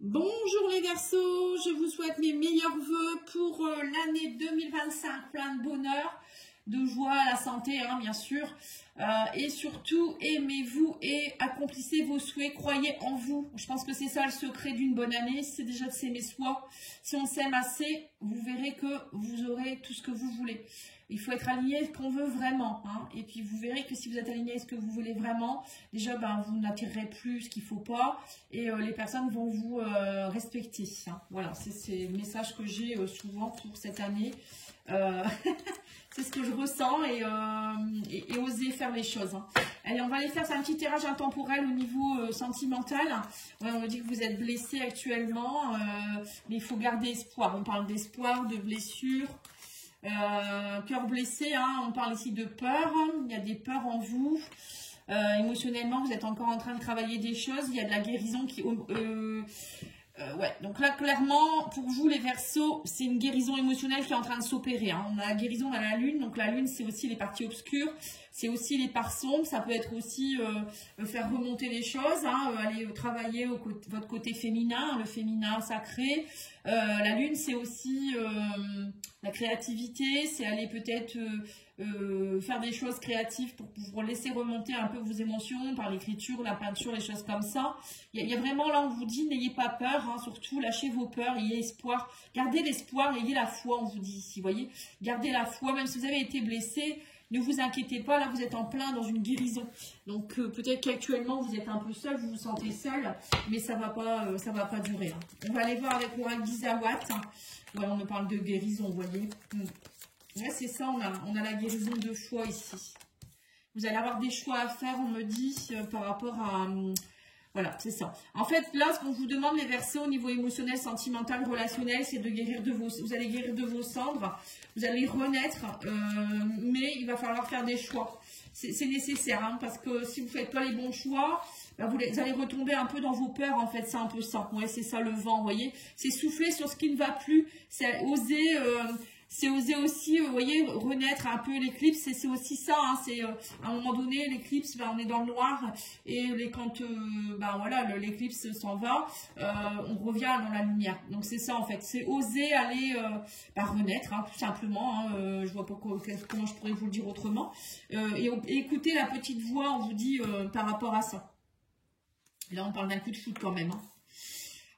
Bonjour les Verseaux, je vous souhaite mes meilleurs vœux pour l'année 2025, plein de bonheur, de joie, la santé bien sûr, et surtout aimez-vous et accomplissez vos souhaits, croyez en vous. Je pense que c'est ça le secret d'une bonne année, c'est déjà de s'aimer soi. Si on s'aime assez, vous verrez que vous aurez tout ce que vous voulez. Il faut être aligné avec ce qu'on veut vraiment. Et puis vous verrez que si vous êtes aligné avec ce que vous voulez vraiment, déjà vous n'attirerez plus ce qu'il ne faut pas et les personnes vont vous respecter. Voilà, c'est le message que j'ai souvent pour cette année. C'est ce que je ressens et oser faire les choses. Allez, on va aller faire un petit tirage intemporel au niveau sentimental. Ouais, on me dit que vous êtes blessé actuellement, mais il faut garder espoir. On parle d'espoir, de blessure. Cœur blessé, on parle ici de peur, il y a des peurs en vous, émotionnellement vous êtes encore en train de travailler des choses, il y a de la guérison qui... ouais, donc là clairement pour vous les Verseaux, c'est une guérison émotionnelle qui est en train de s'opérer. On a la guérison dans la lune, donc la lune c'est aussi les parties obscures, c'est aussi les parts sombres, ça peut être aussi faire remonter les choses, aller travailler votre côté féminin, le féminin sacré. La lune c'est aussi la créativité, c'est aller peut-être faire des choses créatives pour laisser remonter un peu vos émotions par l'écriture, la peinture, les choses comme ça. Il y a vraiment là on vous dit n'ayez pas peur, surtout lâchez vos peurs, ayez espoir, gardez l'espoir, ayez la foi on vous dit ici, voyez, gardez la foi même si vous avez été blessé. Ne vous inquiétez pas, là vous êtes en plein dans une guérison. Donc peut-être qu'actuellement vous êtes un peu seul, vous vous sentez seul, mais ça va pas durer. On va aller voir avec l'oracle d'Isawat. Ouais, on me parle de guérison, vous voyez. Ouais, c'est ça, on a la guérison de foi ici. Vous allez avoir des choix à faire, on me dit, par rapport à... voilà, c'est ça. En fait, là, ce qu'on vous demande, les Verseaux, au niveau émotionnel, sentimental, relationnel, c'est de guérir de vos... Vous allez guérir de vos cendres, vous allez renaître, mais il va falloir faire des choix. C'est nécessaire, parce que si vous ne faites pas les bons choix, vous allez retomber un peu dans vos peurs, en fait, c'est un peu ça. Ouais, c'est ça le vent, vous voyez. C'est souffler sur ce qui ne va plus, c'est oser... c'est oser aussi, vous voyez, renaître un peu l'éclipse, c'est aussi ça, c'est à un moment donné, l'éclipse, on est dans le noir, et quand voilà, l'éclipse s'en va, on revient dans la lumière. Donc c'est ça en fait, c'est oser aller renaître, tout simplement, je vois pas comment je pourrais vous le dire autrement, et écoutez la petite voix, on vous dit par rapport à ça. Là on parle d'un coup de foudre quand même,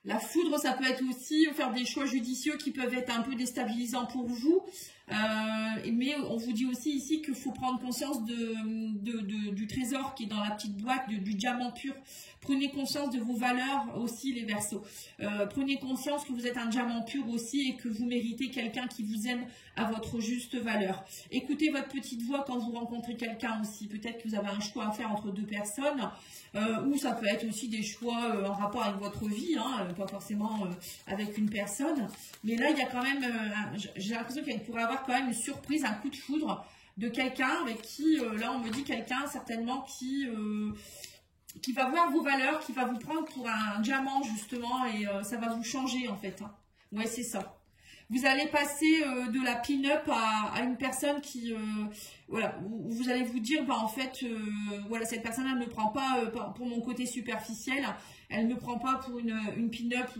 La foudre, ça peut être aussi faire des choix judicieux qui peuvent être un peu déstabilisants pour vous. Mais on vous dit aussi ici qu'il faut prendre conscience du trésor qui est dans la petite boîte, du diamant pur. Prenez conscience de vos valeurs aussi, les Verseaux. Prenez conscience que vous êtes un diamant pur aussi et que vous méritez quelqu'un qui vous aime à votre juste valeur. Écoutez votre petite voix quand vous rencontrez quelqu'un aussi. Peut-être que vous avez un choix à faire entre deux personnes. Ou ça peut être aussi des choix en rapport avec votre vie, pas forcément avec une personne. Mais là, il y a quand même, j'ai l'impression qu'il pourrait y avoir quand même une surprise, un coup de foudre de quelqu'un avec qui, là, on me dit quelqu'un certainement qui va voir vos valeurs, qui va vous prendre pour un diamant justement et ça va vous changer en fait. Ouais, c'est ça. Vous allez passer de la pin-up à une personne qui, voilà, vous allez vous dire, en fait, voilà, cette personne-là ne me prend pas pour mon côté superficiel, elle ne me prend pas pour une pin-up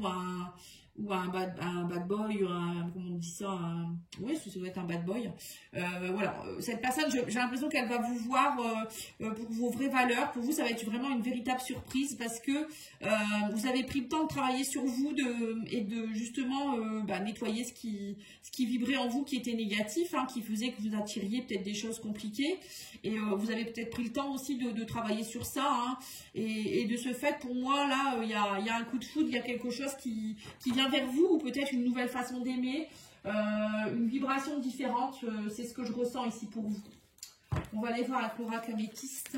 ou un bad boy, comment on dit ça, oui, ça doit être un bad boy. Voilà, cette personne, j'ai l'impression qu'elle va vous voir pour vos vraies valeurs. Pour vous, ça va être vraiment une véritable surprise parce que vous avez pris le temps de travailler sur vous et de justement nettoyer ce qui vibrait en vous, qui était négatif, qui faisait que vous attiriez peut-être des choses compliquées. Et vous avez peut-être pris le temps aussi de travailler sur ça. Et de ce fait, pour moi, là, il y a un coup de foudre, il y a quelque chose qui vient vers vous, ou peut-être une nouvelle façon d'aimer, une vibration différente, c'est ce que je ressens ici pour vous. On va aller voir la l'oracle améthyste.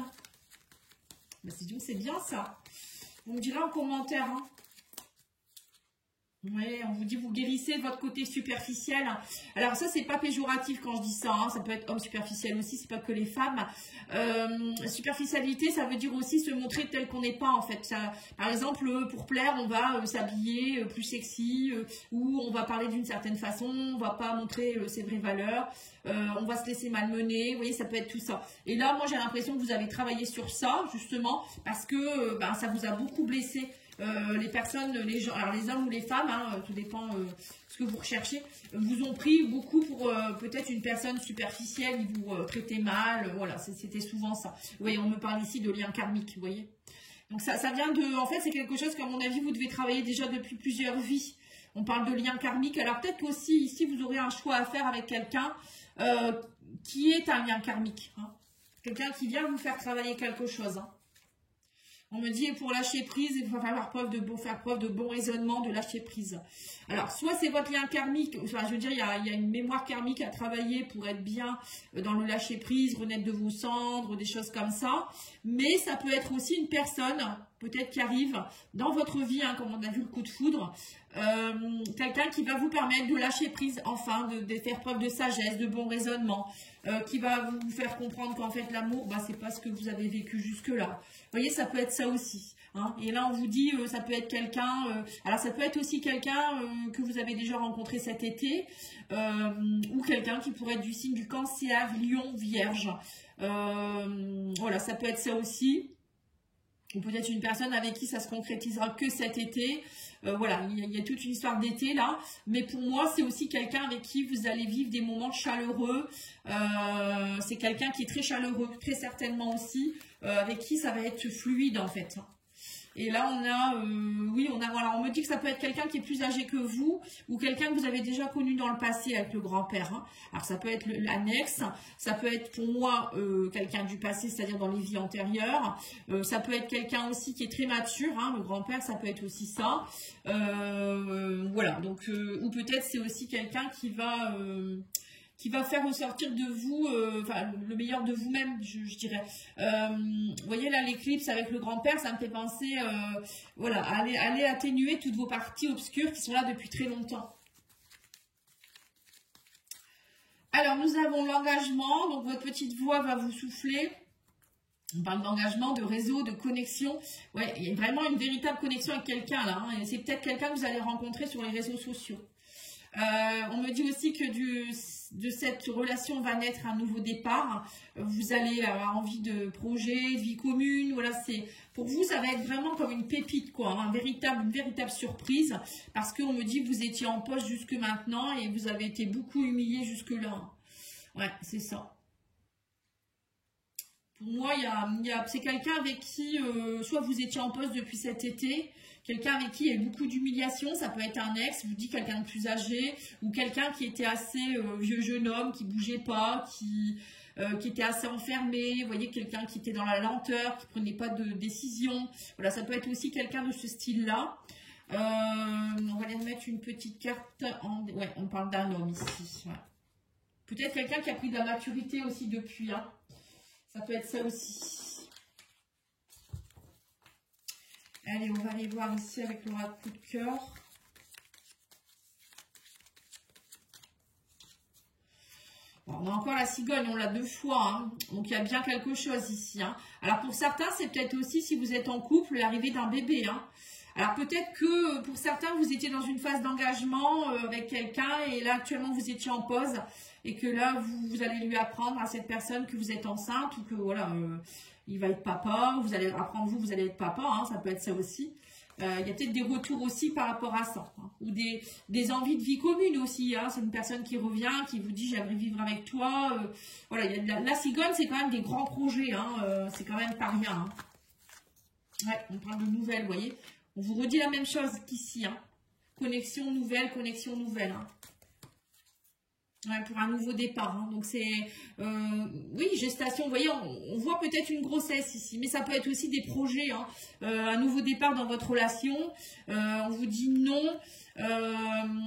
C'est bien ça. Vous me direz en commentaire. Oui, on vous dit vous guérissez votre côté superficiel. Alors ça, c'est pas péjoratif quand je dis ça. Ça peut être homme superficiel aussi, c'est pas que les femmes. Superficialité, ça veut dire aussi se montrer tel qu'on n'est pas en fait. Ça, par exemple, pour plaire, on va s'habiller plus sexy ou on va parler d'une certaine façon, on va pas montrer ses vraies valeurs. On va se laisser malmener, vous voyez, ça peut être tout ça. Et là, moi, j'ai l'impression que vous avez travaillé sur ça, justement, parce que ça vous a beaucoup blessé. les personnes, les gens, alors les hommes ou les femmes, hein, tout dépend ce que vous recherchez, vous ont pris beaucoup pour peut-être une personne superficielle, ils vous traitaient mal, voilà, c'était souvent ça. Vous voyez, on me parle ici de lien karmique, vous voyez. Donc ça vient de, en fait, c'est quelque chose qu'à mon avis, vous devez travailler déjà depuis plusieurs vies. On parle de lien karmique. Alors peut-être qu'aussi, ici, vous aurez un choix à faire avec quelqu'un qui est un lien karmique. Hein. Quelqu'un qui vient vous faire travailler quelque chose. Hein. On me dit, pour lâcher prise, il faut faire preuve de bon raisonnement, de lâcher prise. Alors, soit c'est votre lien karmique, enfin, je veux dire, il y a une mémoire karmique à travailler pour être bien dans le lâcher prise, renaître de vos cendres, des choses comme ça. Mais ça peut être aussi une personne, peut-être qui arrive dans votre vie, hein, comme on a vu le coup de foudre, quelqu'un qui va vous permettre de lâcher prise, enfin, de faire preuve de sagesse, de bon raisonnement, qui va vous faire comprendre qu'en fait, l'amour, bah, c'est pas ce que vous avez vécu jusque-là. Vous voyez, ça peut être ça aussi. Hein. Et là, on vous dit, ça peut être quelqu'un, alors ça peut être aussi quelqu'un que vous avez déjà rencontré cet été, ou quelqu'un qui pourrait être du signe du Cancer, Lion, Vierge. Voilà, ça peut être ça aussi. Ou peut-être une personne avec qui ça se concrétisera que cet été. Voilà, il y a toute une histoire d'été là. Mais pour moi, c'est aussi quelqu'un avec qui vous allez vivre des moments chaleureux. C'est quelqu'un qui est très chaleureux, très certainement aussi, avec qui ça va être fluide en fait. Et là, on a, oui, voilà, on me dit que ça peut être quelqu'un qui est plus âgé que vous ou quelqu'un que vous avez déjà connu dans le passé avec le grand-père. Hein. Alors, ça peut être l'annexe, ça peut être pour moi quelqu'un du passé, c'est-à-dire dans les vies antérieures. Ça peut être quelqu'un aussi qui est très mature, hein, le grand-père, ça peut être aussi ça. Voilà, donc, ou peut-être c'est aussi quelqu'un qui va faire ressortir de vous, enfin, le meilleur de vous-même, je dirais. Vous voyez là, l'éclipse avec le grand-père, ça me fait penser, voilà, aller atténuer toutes vos parties obscures qui sont là depuis très longtemps. Alors, nous avons l'engagement, donc votre petite voix va vous souffler. On parle d'engagement, de réseau, de connexion. Ouais, il y a vraiment une véritable connexion avec quelqu'un là. Hein, et c'est peut-être quelqu'un que vous allez rencontrer sur les réseaux sociaux. On me dit aussi que de cette relation va naître un nouveau départ. Vous allez avoir envie de projets, de vie commune. Voilà, pour vous, ça va être vraiment comme une pépite, quoi, hein, une véritable surprise. Parce qu'on me dit que vous étiez en poste jusque maintenant et vous avez été beaucoup humilié jusque-là. Ouais, c'est ça. Pour moi, c'est quelqu'un avec qui, soit vous étiez en poste depuis cet été, quelqu'un avec qui il y a eu beaucoup d'humiliation, ça peut être un ex, vous dit quelqu'un de plus âgé, ou quelqu'un qui était assez vieux jeune homme, qui bougeait pas, qui était assez enfermé, vous voyez, quelqu'un qui était dans la lenteur, qui prenait pas de décision. Voilà, ça peut être aussi quelqu'un de ce style-là. On va aller remettre une petite carte. Ouais, on parle d'un homme ici. Ouais. Peut-être quelqu'un qui a pris de la maturité aussi depuis. Hein. Ça peut être ça aussi. Allez, on va aller voir ici avec l'oracle coup de cœur. Bon, on a encore la cigogne, on l'a 2 fois. Hein. Donc, il y a bien quelque chose ici. Hein. Alors, pour certains, c'est peut-être aussi, si vous êtes en couple, l'arrivée d'un bébé. Hein. Alors, peut-être que pour certains, vous étiez dans une phase d'engagement avec quelqu'un et là, actuellement, vous étiez en pause. Et que là, vous allez lui apprendre à cette personne que vous êtes enceinte ou que voilà, il va être papa, vous allez apprendre vous allez être papa, hein, ça peut être ça aussi. Il y a peut-être des retours aussi par rapport à ça. Hein, ou des envies de vie commune aussi. Hein, c'est une personne qui revient, qui vous dit j'aimerais vivre avec toi. Voilà, il y a la cigogne, c'est quand même des grands projets. Hein, c'est quand même pas rien. Hein. Ouais, on parle de nouvelles, vous voyez. On vous redit la même chose qu'ici. Hein. Connexion nouvelle, connexion nouvelle. Hein. Ouais, pour un nouveau départ. Hein. Donc c'est, oui, gestation. Vous voyez, on voit peut-être une grossesse ici, mais ça peut être aussi des projets. Hein. Un nouveau départ dans votre relation. On vous dit non.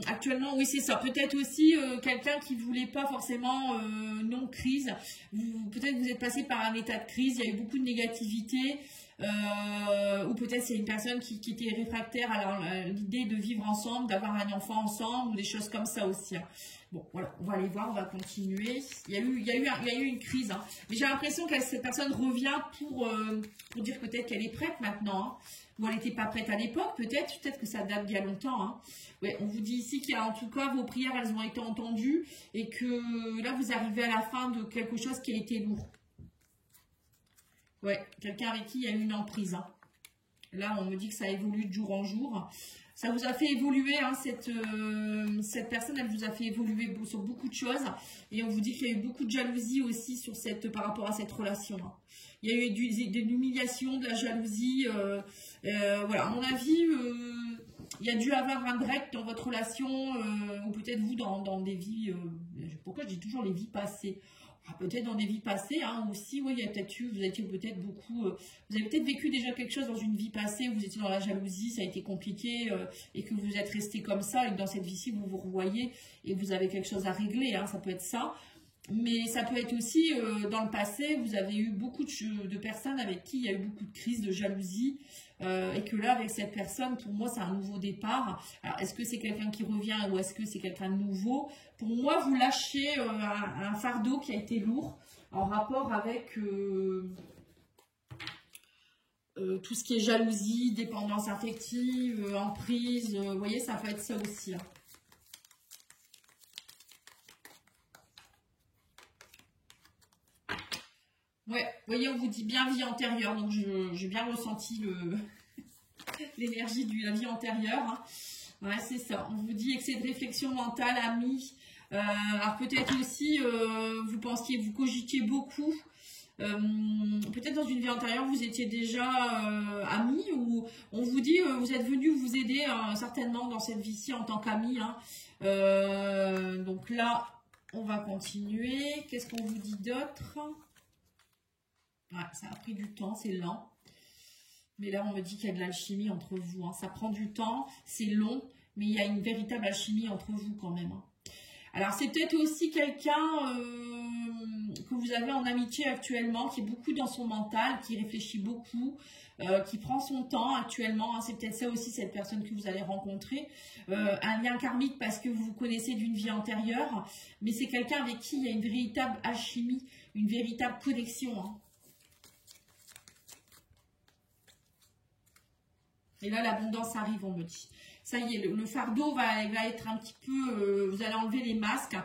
Actuellement, oui, c'est ça. Peut-être aussi quelqu'un qui voulait pas forcément non crise. Peut-être que vous êtes passé par un état de crise. Il y a eu beaucoup de négativité. Ou peut-être c'est une personne qui était réfractaire à l'idée de vivre ensemble, d'avoir un enfant ensemble, ou des choses comme ça aussi. Hein. Bon, voilà, on va aller voir, on va continuer. Il y a eu une crise. Hein. Mais j'ai l'impression que cette personne revient pour dire peut-être qu'elle est prête maintenant. Hein. Ou elle n'était pas prête à l'époque, peut-être que ça date d'il y a longtemps. Hein. Ouais, on vous dit ici qu'il y a en tout cas vos prières, elles ont été entendues et que là vous arrivez à la fin de quelque chose qui a été lourd. Ouais, quelqu'un avec qui il y a eu une emprise. Hein. Là, on me dit que ça évolue de jour en jour. Ça vous a fait évoluer, hein, cette personne, elle vous a fait évoluer sur beaucoup de choses. Et on vous dit qu'il y a eu beaucoup de jalousie aussi par rapport à cette relation. Hein. Il y a eu de l'humiliation, de la jalousie. Voilà, à mon avis, il y a dû avoir un break dans votre relation, ou peut-être vous dans des vies... pourquoi je dis toujours les vies passées? Peut-être dans des vies passées, hein, aussi, oui, il y a peut-être eu, vous étiez peut-être beaucoup, vous avez peut-être vécu déjà quelque chose dans une vie passée où vous étiez dans la jalousie, ça a été compliqué, et que vous êtes resté comme ça, et que dans cette vie-ci, vous vous revoyez, et vous avez quelque chose à régler, hein, ça peut être ça. Mais ça peut être aussi, dans le passé, vous avez eu beaucoup de personnes avec qui il y a eu beaucoup de crises de jalousie, et que là, avec cette personne, pour moi, c'est un nouveau départ. Alors, est-ce que c'est quelqu'un qui revient ou est-ce que c'est quelqu'un de nouveau? Pour moi, vous lâchez un fardeau qui a été lourd en rapport avec tout ce qui est jalousie, dépendance affective, emprise. Vous voyez, ça peut être ça aussi. Hein. Ouais, vous voyez, on vous dit bien vie antérieure, donc j'ai bien ressenti l'énergie de la vie antérieure. Hein. Ouais, c'est ça. On vous dit excès de réflexion mentale, amis. Alors peut-être aussi, vous cogitiez beaucoup. Peut-être dans une vie antérieure, vous étiez déjà amis, ou on vous dit, vous êtes venu vous aider certainement dans cette vie-ci en tant qu'amis. Hein. Donc là, on va continuer. Qu'est-ce qu'on vous dit d'autre? Ouais, ça a pris du temps, c'est lent. Mais là, on me dit qu'il y a de l'alchimie entre vous. Hein. Ça prend du temps, c'est long, mais il y a une véritable alchimie entre vous quand même. Hein. Alors, c'est peut-être aussi quelqu'un que vous avez en amitié actuellement, qui est beaucoup dans son mental, qui réfléchit beaucoup, qui prend son temps actuellement. Hein. C'est peut-être ça aussi, cette personne que vous allez rencontrer. Un lien karmique parce que vous vous connaissez d'une vie antérieure, mais c'est quelqu'un avec qui il y a une véritable alchimie, une véritable connexion. Hein. Et là, l'abondance arrive, on me dit. Ça y est, le fardeau va être un petit peu... vous allez enlever les masques.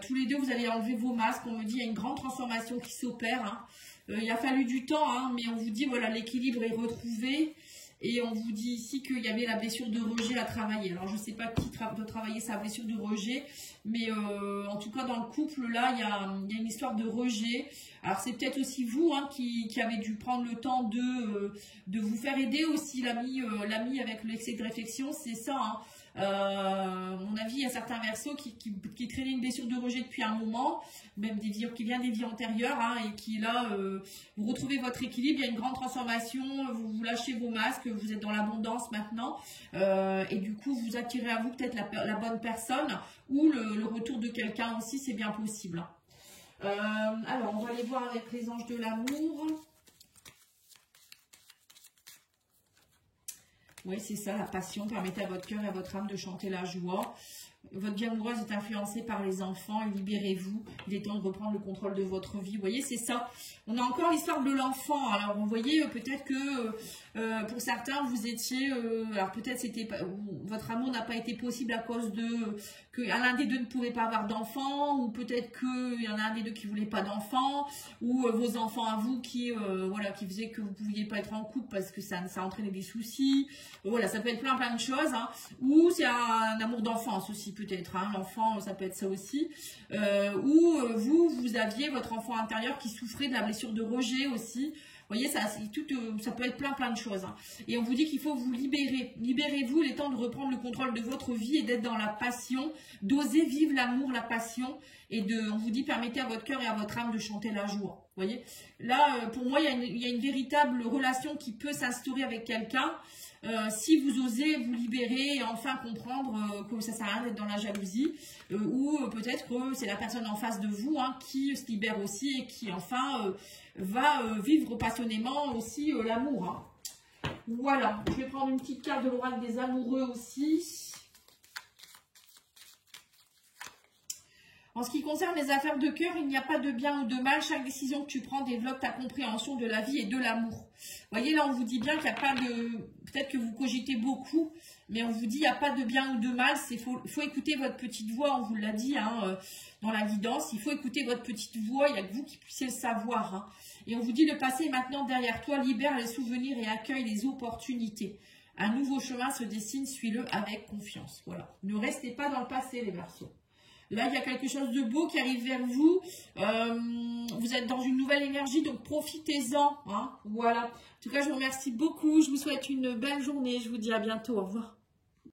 Tous les deux, vous allez enlever vos masques. On me dit, il y a une grande transformation qui s'opère. Hein. Il a fallu du temps, hein, mais on vous dit, voilà, l'équilibre est retrouvé. Et on vous dit ici qu'il y avait la blessure de rejet à travailler. Alors, je ne sais pas qui doit travailler sa blessure de rejet, mais en tout cas, dans le couple, là, il y a une histoire de rejet. Alors, c'est peut-être aussi vous hein, qui avez dû prendre le temps de vous faire aider aussi, l'ami avec l'excès de réflexion, c'est ça. Hein. À mon avis, il y a certains versos qui traînaient une blessure de rejet depuis un moment, même qui vient des vies antérieures, hein, et qui là, vous retrouvez votre équilibre, il y a une grande transformation, vous lâchez vos masques, vous êtes dans l'abondance maintenant, et du coup, vous attirez à vous peut-être la bonne personne, ou le retour de quelqu'un aussi, c'est bien possible. Alors, on va aller voir avec les anges de l'amour. Oui, c'est ça, la passion. Permettez à votre cœur et à votre âme de chanter la joie. Votre vie amoureuse est influencée par les enfants. Libérez-vous. Il est temps de reprendre le contrôle de votre vie. Vous voyez, c'est ça. On a encore l'histoire de l'enfant. Alors, vous voyez, peut-être que pour certains, vous étiez... alors, peut-être votre amour n'a pas été possible à cause que l'un des deux ne pourrait pas avoir d'enfant, ou peut-être qu'il y en a un des deux qui ne voulait pas d'enfant, ou vos enfants à vous qui faisaient que vous ne pouviez pas être en couple parce que ça entraînait des soucis. Voilà, ça peut être plein de choses. Hein. Ou c'est un amour d'enfance aussi, peut-être. Hein. L'enfant, ça peut être ça aussi. Ou vous aviez votre enfant intérieur qui souffrait de la blessure de rejet aussi. Vous voyez, ça peut être plein de choses. Hein. Et on vous dit qu'il faut vous libérer. Libérez-vous, il est temps de reprendre le contrôle de votre vie et d'être dans la passion, d'oser vivre l'amour, la passion. Et on vous dit, permettez à votre cœur et à votre âme de chanter la joie. Vous voyez, là, pour moi, il y a une véritable relation qui peut s'instaurer avec quelqu'un. Si vous osez vous libérer et enfin comprendre que ça sert à rien d'être dans la jalousie, ou peut-être que c'est la personne en face de vous hein, qui se libère aussi et qui enfin va vivre passionnément aussi l'amour. Hein. Voilà, je vais prendre une petite carte de l'oracle des amoureux aussi. En ce qui concerne les affaires de cœur, il n'y a pas de bien ou de mal. Chaque décision que tu prends développe ta compréhension de la vie et de l'amour. Vous voyez, là, on vous dit bien qu'il n'y a pas de... Peut-être que vous cogitez beaucoup, mais on vous dit qu'il n'y a pas de bien ou de mal. Il faut écouter votre petite voix, on vous l'a dit dans la guidance. Il faut écouter votre petite voix, il n'y a que vous qui puissiez le savoir. Hein. Et on vous dit le passé est maintenant derrière toi, libère les souvenirs et accueille les opportunités. Un nouveau chemin se dessine, suis-le avec confiance. Voilà. Ne restez pas dans le passé, les Verseaux. Là, il y a quelque chose de beau qui arrive vers vous. Vous êtes dans une nouvelle énergie, donc profitez-en. Hein, voilà. En tout cas, je vous remercie beaucoup. Je vous souhaite une belle journée. Je vous dis à bientôt. Au revoir.